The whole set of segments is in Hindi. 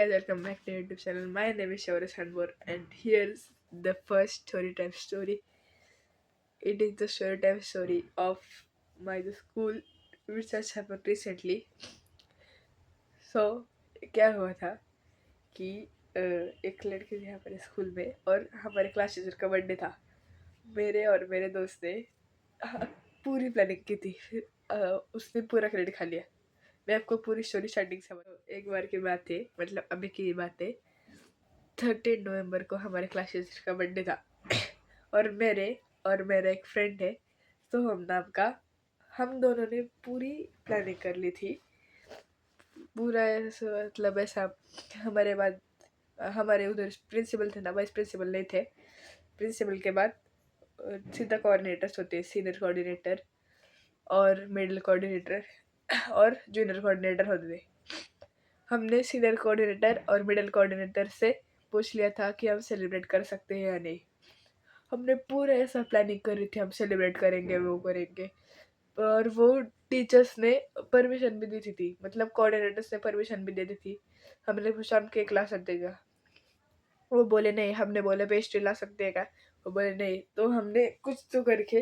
guys, welcome back to YouTube channel. My name is Shaurya Sanbor, and here's the first story time story. It is the story time story of my school which has happened recently. So क्या हुआ था कि एक लड़की थी हमारे स्कूल में और हमारे क्लास टीचर का बर्थडे था। मेरे और मेरे दोस्त ने पूरी प्लानिंग की थी। फिर उसने पूरा क्रेडिट खा लिया। मैं आपको पूरी स्टोरी स्टार्टिंग से बताऊँ। एक बार की बात है, मतलब अभी की बात है। 13 नवंबर को हमारे क्लास टीचर का बर्थडे था और मेरा एक फ्रेंड है सोहम नाम का। हम दोनों ने पूरी प्लानिंग कर ली थी। पूरा मतलब ऐसा हमारे बाद हमारे उधर प्रिंसिपल थे ना, वाइस प्रिंसिपल नहीं थे। प्रिंसिपल के बाद सीधा कोऑर्डिनेटर्स होते हैं, सीनियर कोऑर्डिनेटर और मिडिल कोऑर्डिनेटर और जूनियर कोऑर्डिनेटर होते थे। हमने सीनियर कोऑर्डिनेटर और मिडिल कोऑर्डिनेटर से पूछ लिया था कि हम सेलिब्रेट कर सकते हैं या नहीं। हमने पूरा ऐसा प्लानिंग करी थी, हम सेलिब्रेट करेंगे, वो करेंगे। और वो टीचर्स ने परमिशन भी दी थी, मतलब कोऑर्डिनेटर्स ने परमिशन भी दे दी थी। हमने पूछा हम केक ला सकते हैं क्या? वो बोले नहीं। हमने बोला पेस्ट्री ला सकते हैं क्या? वो बोले नहीं। तो हमने कुछ तो करके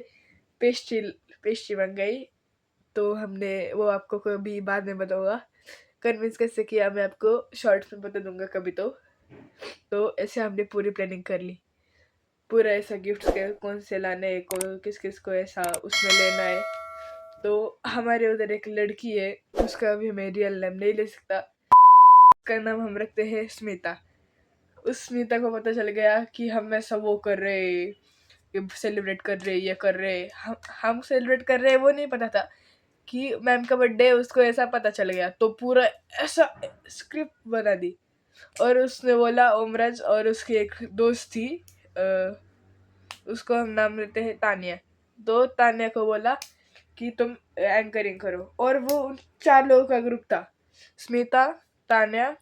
पेस्ट्री पेस्ट्री मंगाई। तो हमने वो आपको कभी बाद में बताऊंगा कन्विंस कैसे किया, मैं आपको शॉर्ट्स में बता दूंगा कभी। तो ऐसे हमने पूरी प्लानिंग कर ली। पूरा ऐसा गिफ्ट के कौन से लाने हैं, को किस किस को ऐसा उसमें लेना है। तो हमारे उधर एक लड़की है, उसका अभी मैं रियल नेम नहीं ले सकता। उसका नाम हम रखते हैं स्मिता। उस स्मिता को पता चल गया कि हम ऐसा वो कर रहे, सेलिब्रेट कर रहे, ये कर रहे। हम सेलिब्रेट कर रहे हैं वो नहीं पता था कि मैम का बर्थडे। उसको ऐसा पता चल गया तो पूरा ऐसा स्क्रिप्ट बना दी। और उसने बोला ओमराज और उसकी एक दोस्त थी, उसको हम नाम देते हैं तानिया। तो तानिया को बोला कि तुम एंकरिंग करो। और वो उन 4 लोगों का ग्रुप था। स्मिता, तान्या,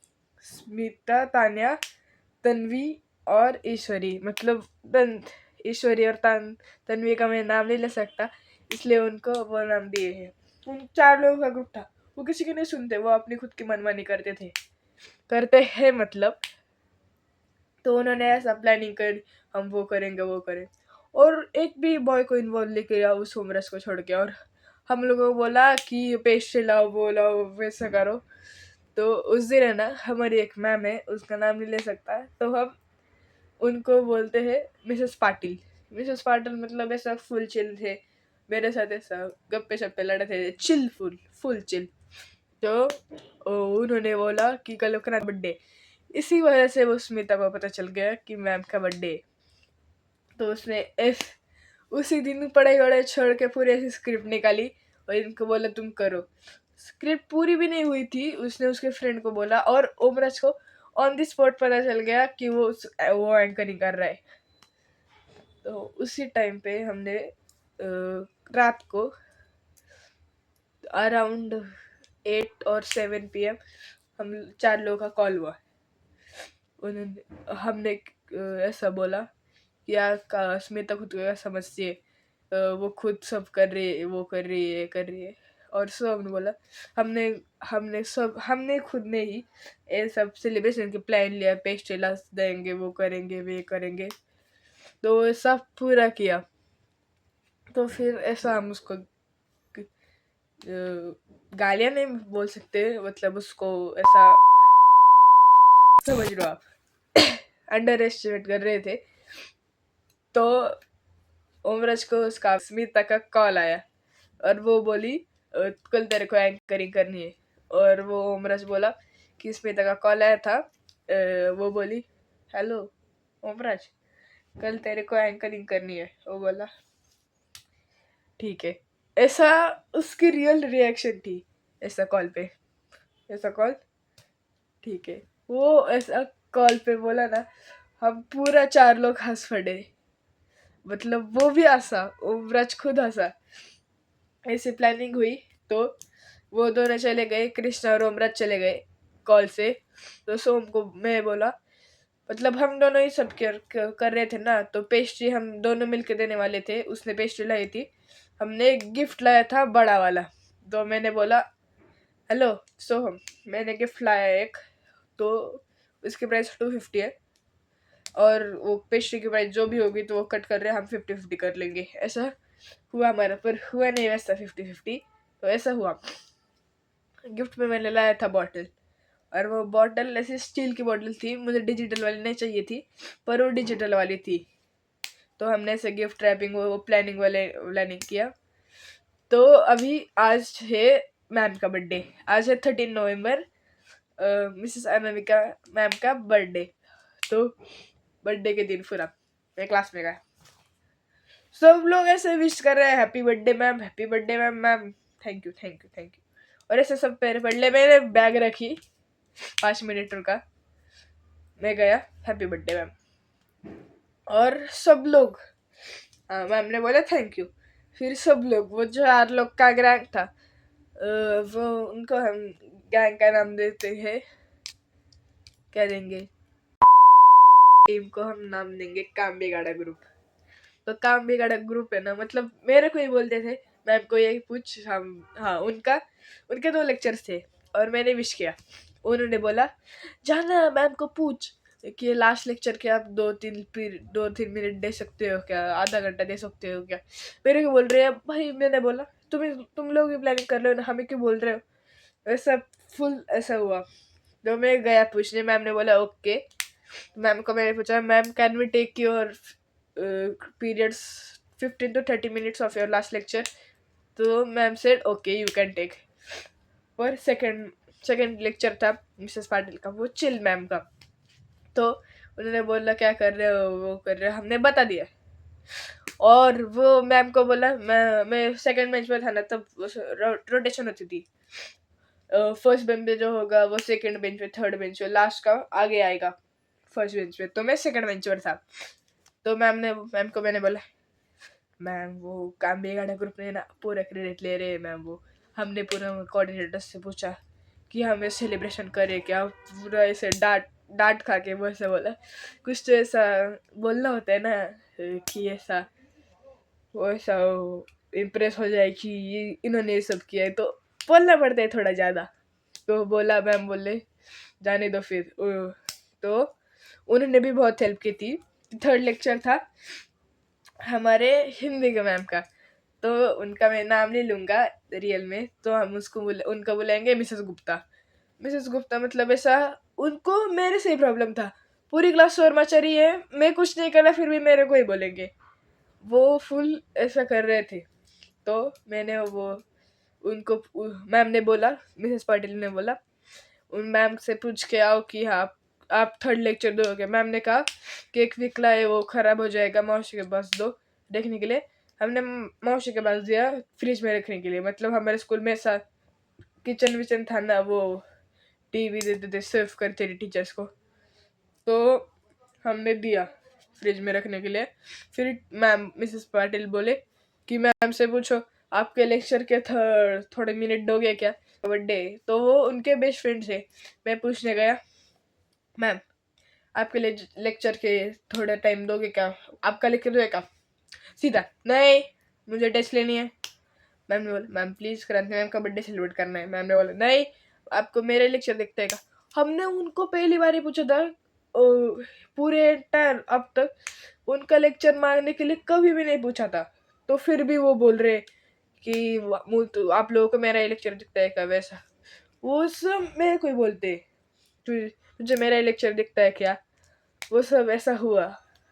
तन्वी और ईश्वरी। मतलब ईश्वरी और तन्वी का मैं नाम नहीं ले सकता, इसलिए उनको वो नाम दिए हैं। उन 4 लोगों का ग्रुप था। वो किसी की नहीं सुनते, वो अपनी खुद की मनमानी करते हैं मतलब। तो उन्होंने ऐसा प्लानिंग कर हम वो करेंगे, वो करें। और एक भी बॉय को इन्वॉल्व लेके गया उस होमरस को छोड़ के। और हम लोगों को बोला कि पेस्ट्री लाओ, वो लाओ, वैसा करो। तो उस दिन है ना, हमारी एक मैम है, उसका नाम नहीं ले सकता, तो हम उनको बोलते हैं मिसेस पाटिल। मिसेस पाटिल मतलब ऐसा फुल चिल थे मेरे साथ, ऐसा गप्पे शप्पे लड़े थे, चिल, फुल चिल। तो उन्होंने बोला कि कल का बर्थडे। इसी वजह से वो स्मिता को पता चल गया कि मैम का बर्थडे। तो उसने उसी दिन पढ़ाई वढ़ाई छोड़ के पूरी ऐसी स्क्रिप्ट निकाली और इनको बोला तुम करो। स्क्रिप्ट पूरी भी नहीं हुई थी, उसने उसके फ्रेंड को बोला और ओमराज को ऑन द स्पॉट पता चल गया कि वो एंकरिंग कर रहा है। तो उसी टाइम पे हमने रात को अराउंड 8 और 7 PM हम 4 लोगों का कॉल हुआ। हमने ऐसा बोला कि यार स्मिता खुद को क्या समझती है, वो खुद सब कर रही है, वो कर रही है, कर रही है। और सब हमने बोला, हमने खुद ने ही ये सब सेलिब्रेशन के प्लान लिया, पेस्ट्री ला देंगे, वो करेंगे, वे करेंगे। तो वो सब पूरा किया। तो फिर ऐसा हम उसको गालियाँ नहीं बोल सकते, मतलब उसको ऐसा समझ लो आप अंडर एस्टिमेट कर रहे थे। तो ओमराज को उसका स्मिता का कॉल आया और वो बोली कल तेरे को एंकरिंग करनी है। और वो ओमराज बोला कि स्मिता का कॉल आया था। वो बोली हेलो ओमराज, कल तेरे को एंकरिंग करनी है। वो बोला ठीक है। ऐसा उसकी रियल रिएक्शन थी। ऐसा कॉल पे, ऐसा कॉल, ठीक है। वो ऐसा कॉल पे बोला ना, हम पूरा 4 लोग हंस पड़े। मतलब वो भी हंसा, ओमराज खुद हंसा। ऐसे प्लानिंग हुई। तो वो दोनों चले गए, कृष्णा और ओमराज चले गए कॉल से। तो सोम को मैं बोला, मतलब हम दोनों ही सब कर रहे थे ना, तो पेस्ट्री हम दोनों मिलके देने वाले थे। उसने पेस्ट्री लाई थी, हमने एक गिफ्ट लाया था बड़ा वाला। तो मैंने बोला हेलो सोहम, मैंने गिफ्ट लाया एक, तो उसकी प्राइस 250 है, और वो पेस्ट्री की प्राइस जो भी होगी तो वो कट कर रहे हैं, हम 50-50 कर लेंगे। ऐसा हुआ हमारा, पर हुआ नहीं वैसा 50-50। तो ऐसा हुआ, गिफ्ट में मैंने लाया था बॉटल, और वो बॉटल ऐसी स्टील की बॉटल थी, मुझे डिजिटल वाली नहीं चाहिए थी, पर वो डिजिटल वाली थी। तो हमने ऐसे गिफ्ट रैपिंग वो प्लानिंग वाले प्लानिंग किया। तो अभी आज है मैम का बर्थडे, आज है 13 नवंबर, मिसेस अनामिका मैम का बर्थडे। तो बर्थडे के दिन पूरा मैं क्लास में गया, सब लोग ऐसे विश कर रहे हैं, happy birthday ma'am, happy birthday ma'am, ma'am thank you thank you thank you, और ऐसे सब पैर पड़े। मैंने बैग रखी, 5 मिनट रुका, मैं गया, हैप्पी बर्थडे मैम, और सब लोग, मैम ने बोला थैंक यू। फिर सब लोग, वो जो 8 लोग का गैंग था, वो उनको हम गैंग का नाम देते हैं, क्या देंगे, टीम को हम नाम देंगे काम बिगाड़ा ग्रुप। तो काम बिगाड़ा ग्रुप है ना, मतलब मेरे को ही बोलते थे मैम को यही पूछ, हम हाँ उनके 2 लेक्चर्स थे, और मैंने विश किया। उन्होंने बोला जाना मैम को पूछ कि लास्ट लेक्चर के आप 2-3 मिनट दे सकते हो क्या, आधा घंटा दे सकते हो क्या। मेरे को बोल रहे हैं भाई, मैंने बोला तुम लोग भी प्लानिंग कर रहे हो ना, हमें क्यों बोल रहे हो। वैसा फुल ऐसा हुआ। तो मैं गया पूछने, मैम ने बोला ओके। मैम को मैंने पूछा ma'am can we take your periods 15 to 30 minutes of your last lecture। तो ma'am said okay you can take. और सेकंड लेक्चर था मिसेस पाटिल का, वो चिल मैम का। तो उन्होंने बोला क्या कर रहे हो, वो कर रहे हो, हमने बता दिया। और वो मैम को बोला, मैं सेकंड बेंच पे था ना, तब रोटेशन होती थी, फर्स्ट बेंच पे जो होगा वो सेकंड बेंच पे, थर्ड बेंच पे, लास्ट का आगे आएगा फर्स्ट बेंच पे। तो मैं सेकंड बेंच पर था। तो मैम को मैंने बोला मैम वो काम बिगाड़ा ग्रुप ने ना पूरा क्रेडिट ले रहे हैं मैम, वो हमने पूरा कोऑर्डिनेटर से पूछा कि हमें सेलिब्रेशन करे क्या, पूरा ऐसे डांट खा के वो ऐसा बोला। कुछ तो ऐसा बोलना होता है ना, कि ऐसा वो ऐसा इम्प्रेस हो जाए कि इन्होंने ये सब किया है, तो बोलना पड़ता है थोड़ा ज़्यादा। तो बोला, मैम बोले जाने दो फिर। तो उन्होंने भी बहुत हेल्प की थी। थर्ड लेक्चर था हमारे हिंदी के मैम का, तो उनका मैं नाम नहीं लूँगा रियल में, तो हम उनको बुलाएंगे मिसेस गुप्ता। मिसेस गुप्ता मतलब ऐसा, उनको मेरे से ही प्रॉब्लम था, पूरी क्लास शोर मचा रही है, मैं कुछ नहीं करना फिर भी मेरे को ही बोलेंगे, वो फुल ऐसा कर रहे थे। तो मैंने वो उनको मैम ने बोला, मिसेस पाटिल ने बोला उन मैम से पूछ के आओ कि हाँ आप थर्ड लेक्चर दोगे। मैम ने कहा केक विकला है वो खराब हो जाएगा, मौसी के पास दो देखने के लिए। हमने मौसी के पास दिया फ्रिज में रखने के लिए, मतलब हमारे स्कूल में ऐसा किचन विचन था ना, वो टीवी देते थे सर्व करते थे टीचर्स को, तो हमने दिया फ्रिज में रखने के लिए। फिर मैम मिसेस पाटिल बोले कि मैम से पूछो आपके लेक्चर के थोड़े मिनट दोगे क्या, बर्थडे। तो वो उनके बेस्ट फ्रेंड थे। मैं पूछने गया मैम आपके लेक्चर के थोड़ा टाइम दोगे क्या, आपका लेक्चर दोगे क्या, सीधा नहीं मुझे टेस्ट लेनी है। मैम ने बोला मैम प्लीज क्रांति मैम का बर्थडे सेलिब्रेट करना है। मैम ने बोला नहीं आपको मेरे लेक्चर देखते हैं। हमने उनको पहली बार ही पूछा था पूरे टाइम अब तक उनका लेक्चर मांगने के लिए कभी भी नहीं पूछा था, तो फिर भी वो बोल रहे कि तो आप लोगों को मेरा लेक्चर दिखता है क्या, वैसा वो सब मेरे को ही बोलते तुझे मेरा लेक्चर दिखता है क्या, वो सब ऐसा हुआ।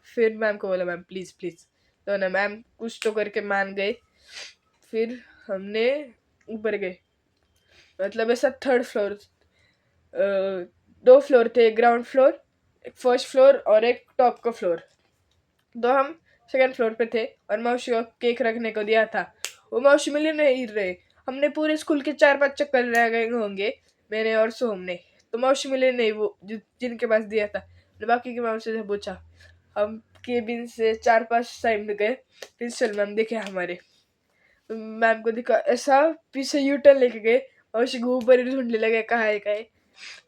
फिर मैम को बोला मैम प्लीज प्लीज, तो ना मैम कुछ तो करके मान गए। फिर हमने ऊपर गए, मतलब ऐसा थर्ड फ्लोर, 2 फ्लोर थे, ग्राउंड फ्लोर, एक फर्स्ट फ्लोर और एक टॉप का फ्लोर। तो हम सेकंड फ्लोर पे थे और मौसी को केक रखने को दिया था, वो मौसी मिले नहीं रहे। हमने पूरे स्कूल के 4-5 चक्कर रह गए होंगे मैंने और सोम ने, तो मौसी मिले नहीं, वो जिनके पास दिया था। बाकी की मौसी से पूछा, हम केबिन से 4-5 टाइम गए, प्रिंसिपल मैम देखे हमारे, मैम को दिखा ऐसा, पीछे यू टर्न लेके गए, मौसी को ऊपर ही ढूंढने लगे कहाँ है कहाँ है,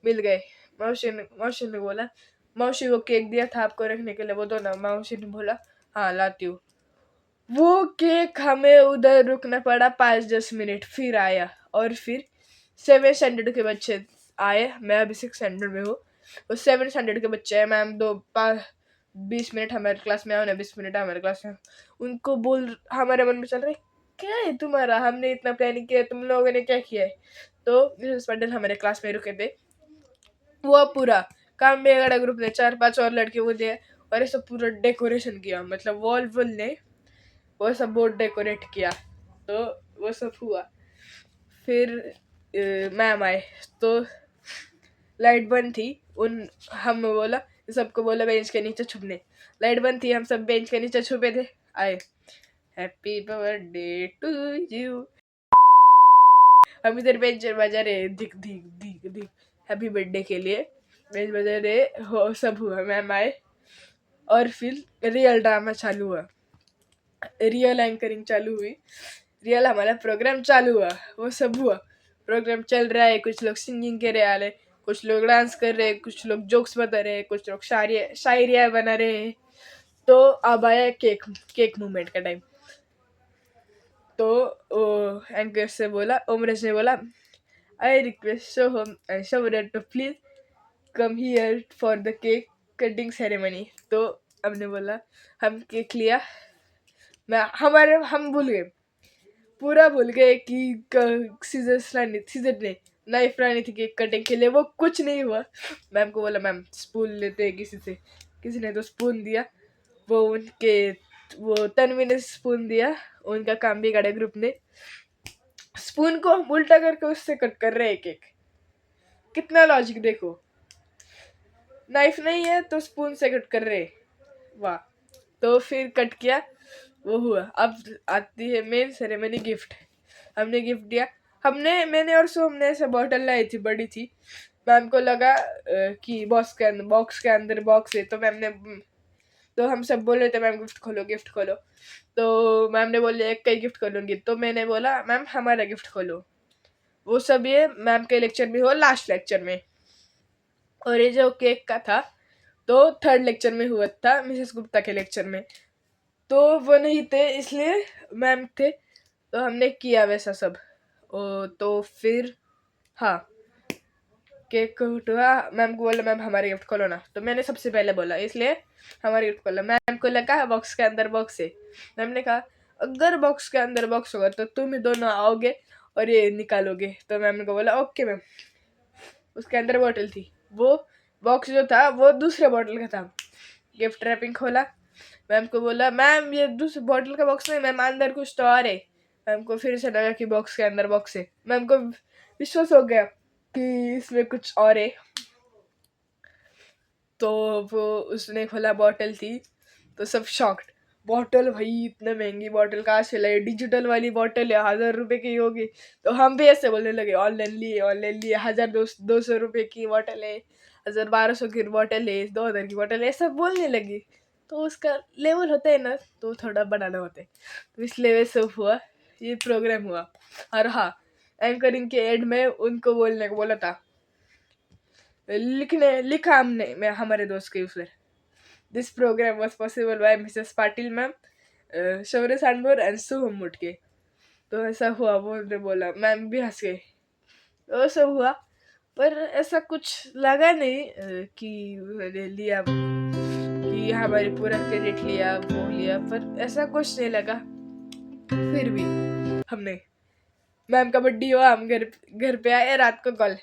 मिल गए। मौसी ने बोला मौसी वो केक दिया था आपको रखने के लिए, वो दो ना। मौसी ने बोला हाँ लाती हूँ। वो केक हमें उधर रुकना पड़ा 5-10 मिनट, फिर आया। और फिर 7 स्टैंडर्ड के बच्चे आए, मैं अभी 600 में हूँ, वो 700 के बच्चे हैं। मैम 20 मिनट हमारे क्लास में आओ ना, 20 मिनट हमारे क्लास में, उनको बोल, हमारे मन में चल रहा है क्या है तुम्हारा, हमने इतना प्लानिंग किया, तुम लोगों ने क्या किया है। तो मिसेस पटेल हमारे क्लास में रुके थे, वो पूरा काम बेगड़ा ग्रुप ने 4-5 और लड़के वो दिए, और ये सब पूरा डेकोरेशन किया, मतलब वॉल वॉल ने वो सब बोर्ड डेकोरेट किया। तो वो सब हुआ, फिर मैम आए तो लाइट बंद थी, हम बोला, सबको बोला बेंच के नीचे छुपने, लाइट बंद थी, हम सब बेंच के नीचे छुपे थे। आए, हैप्पी बर्थडे टू यू, हम इधर बेंच बजा रहे, दिख दिख दिख दिख हैप्पी बर्थडे के लिए बेंच बजा रहे हो, सब हुआ, मैम आए, और फिर रियल ड्रामा चालू हुआ, रियल एंकरिंग चालू हुई, रियल हमारा प्रोग्राम चालू हुआ, वो सब हुआ, प्रोग्राम चल रहा है, कुछ लोग सिंगिंग कर रहे हैं, कुछ लोग डांस कर रहे हैं, कुछ लोग जोक्स बता रहे हैं, कुछ लोग शायरिया बना रहे हैं। तो अब आया केक मूवमेंट का टाइम। तो एंकर से बोला, ओमरेश ने बोला, I request Shohrat to please come here for the cake cutting ceremony. तो हमने बोला, हम केक लिया, हम भूल गए, पूरा भूल गए कि सीजर ने नाइफ लानी थी केक कटिंग के लिए, वो कुछ नहीं हुआ। मैम को बोला, मैम स्पून लेते हैं किसी से, किसी ने तो स्पून दिया, वो तन्वी ने स्पून दिया, उनका काम भी गाड़ा ग्रुप ने, स्पून को हम उल्टा करके उससे कट कर रहे हैं केक, कितना लॉजिक देखो, नाइफ नहीं है तो स्पून से कट कर रहे, वाह। तो फिर कट किया, वो हुआ। अब आती है मेन सेरेमनी, गिफ्ट। हमने गिफ्ट दिया, मैंने और हमने ऐसे बॉटल लाई थी, बड़ी थी, मैम को लगा कि बॉक्स के अंदर बॉक्स है, तो मैम ने, तो हम सब बोल रहे थे मैम गिफ्ट खोलो गिफ्ट खोलो, तो मैम ने बोले एक कई गिफ्ट खोलूंगी, तो मैंने बोला मैम हमारा गिफ्ट खोलो, वो सब ये मैम के लेक्चर में हुआ, लास्ट लेक्चर में। और ये जो केक का था तो 3rd लेक्चर में हुआ था, मिसेस गुप्ता के लेक्चर में, तो वो नहीं थे इसलिए मैम थे, तो हमने किया वैसा सब। तो फिर हाँ, केक हुआ, मैम को बोला मैम हमारे गिफ्ट खोलो ना, तो मैंने सबसे पहले बोला, इसलिए हमारे गिफ्ट खोला। मैम को लगा बॉक्स के अंदर बॉक्स है, मैम ने कहा अगर बॉक्स के अंदर बॉक्स होगा तो तुम ही दोनों आओगे और ये निकालोगे, तो मैम को बोला ओके मैम। उसके अंदर बोतल थी, वो बॉक्स जो था वो दूसरे बॉटल का था। गिफ्ट रैपिंग खोला, मैम को बोला मैम ये दूसरे बॉटल का बॉक्स नहीं मैम, अंदर कुछ तो और है। मैम को फिर से लगा कि बॉक्स के अंदर बॉक्स है, मैम को विश्वास हो गया कि इसमें कुछ और है। तो वो उसने खोला, बॉटल थी, तो सब शॉक्ड, बॉटल भाई इतने महंगी बॉटल कहाँ से लाई, डिजिटल वाली बॉटल है, 1000 रुपए की होगी। तो हम भी ऐसे बोलने लगे ऑनलाइन लिए 1200 रुपए की बॉटल है, 1200 की बॉटल है, 2000 की बॉटल है, सब बोलने लगी। तो उसका लेवल होता है ना, तो थोड़ा बनाना होता है, तो इसलिए वैसे हुआ, ये प्रोग्राम हुआ। और हाँ, एंकरिंग के एंड में उनको बोलने को बोला था, लिखा हमने, मैं हमारे दोस्त के ऊपर, this programme was possible by Mrs Patil ma'am, Shaurya Sandbhor and Shubham Mutke. तो ऐसा हुआ, वो बोला, मैम भी हंस गए, तो सब हुआ। पर ऐसा कुछ लगा नहीं कि मैंने लिया, कि हमारी पूरा क्रेडिट लिया, वो लिया, पर ऐसा कुछ नहीं लगा। फिर भी हमने, मैम का बर्थडे हुआ, हम घर पे आए रात को कॉल,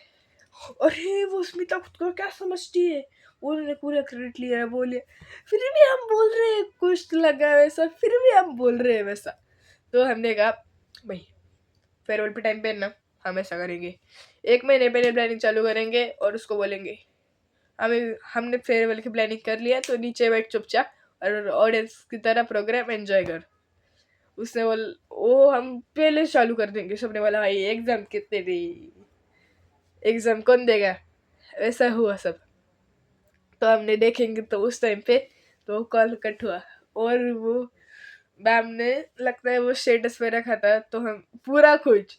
अरे वो स्मिता खुद को क्या समझती है, उन्होंने पूरा क्रेडिट लिया है, वो लिया, फिर भी हम बोल रहे हैं कुछ लगा वैसा, फिर भी हम बोल रहे हैं वैसा। तो हमने कहा भाई फेयरवेल पे टाइम पे ना हम ऐसा करेंगे, 1 महीने पहले प्लानिंग चालू करेंगे और उसको बोलेंगे हमने फेयरवेल की प्लानिंग कर लिया, तो नीचे बैठ चुपचाप और ऑडियंस की तरह प्रोग्राम एंजॉय कर। उसने बोल वो हम पहले चालू कर देंगे, सबने बोला भाई एग्जाम कितने दी, एग्जाम कौन देगा, ऐसा हुआ सब। तो हमने देखेंगे तो उस टाइम पे तो कॉल कट हुआ, और वो मैम ने लगता है वो स्टेटस पे रखा था, तो हम पूरा खुश,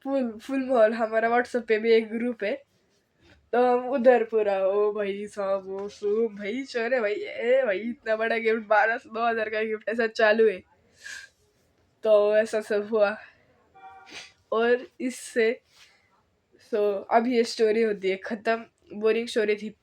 फुल माहौल, हमारा व्हाट्सएप पे भी एक ग्रुप है, तो हम उधर पूरा ओ भाई साहब वो सुम भाई चोरे भाई, ए भाई इतना बड़ा गिफ्ट, 1200-2000 का गिफ्ट, ऐसा चालू है। तो ऐसा सब हुआ, और इससे सो अब ये स्टोरी होती है ख़त्म। बोरिंग स्टोरी थी।